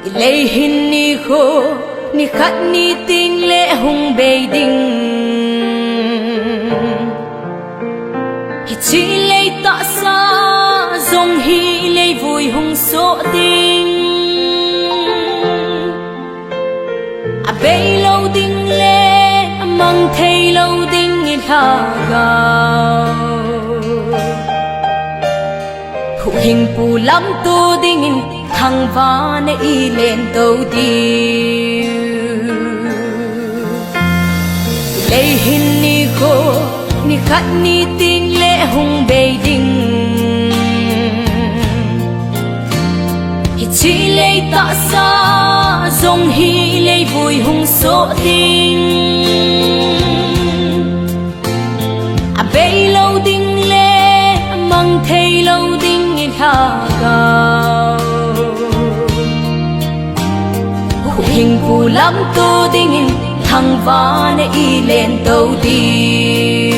Ilay hini ko ni khát ni tình lệ hùng bề đình hi chỉ lấy tạ xa dòng hi lấy vui hùng số tình à bê lâu tình lệ mang thay lâu tình in hà gạo hụ hình phù lắm tu tình in thằng va nè y lên đầu tiêu lệ hình ni cô ni khát ni tình lệ hùng bề đình hi chỉ lệ tạ xa dòng hi lệ vui hùng số tình à bê lâu tình lệ mang thay lâu tình in hà gạo hình phù lắm tu tình thằng va nè y lên đầu tiêu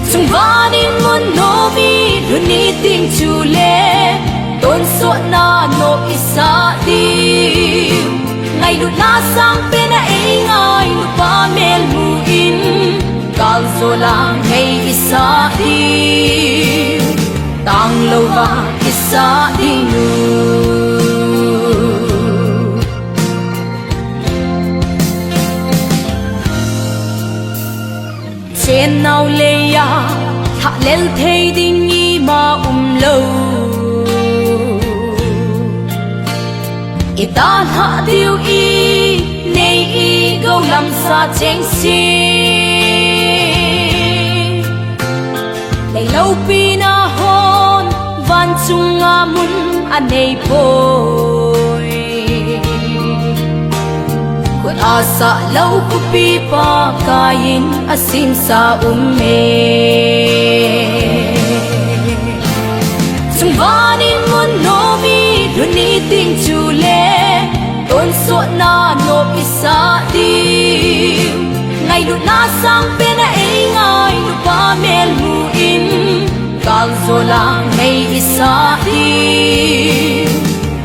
sung va đi muốn nô mi luôn đi tình chu lệ tôn số na nô isa đi ngày lúc na sang bên ấy ngay lúc ba mel mu in gal zola ngày isa đi tang lâu va isa đi nu trên nào lê ya thả lên thấy đinh nghi mà lâu ta thả tiêu y nay y gâu làm xa chén si nay lâu pi na hôn van chung nga mun anh nay bôi asa lâu ku pi pa kain asin sa umme sung vanin mun no mi luni ting chu le tôn so na no isa di ngày lu na sang bên ấy ngay lu pa mel mu in kal zola ngày isa di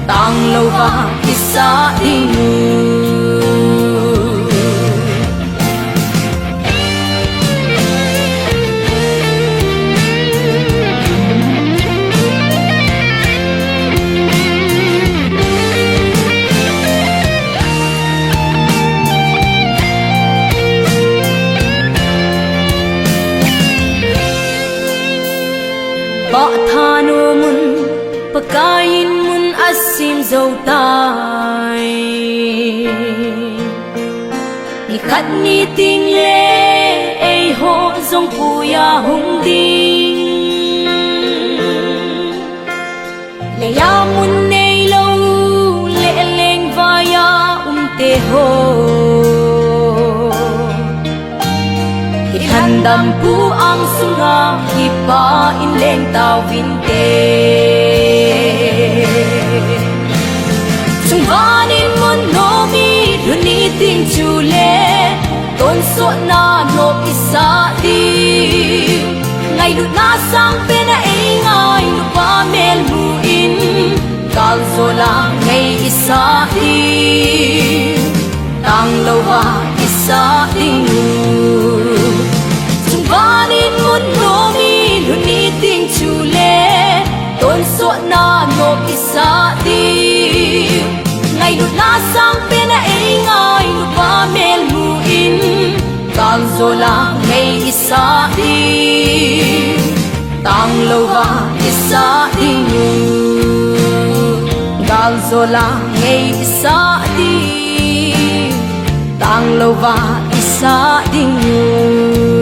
tang lâu va isa di nu ba thano mun pakain mun asim zo tai ni khát ni ting le ei ho zong puya hung ding le ya mun nei lo le leng vaya te ho handam pu ang sunga hipa in leng tao vinte sung vanin mun no mi luni ting chu le tôn so na no isa di ngày lu na sang bên ấy ngay lu pa mel mu in kal zola ngày isa di tang lâu va isa di vanin mun no mi luni ting chu le tôn so na no isa di ngày lu na sang bên ấy ngay lu pa mel mu in kal zola ngày isa di tang lâu va isa di nu kal zola ngày isa di tang lâu va isa di nu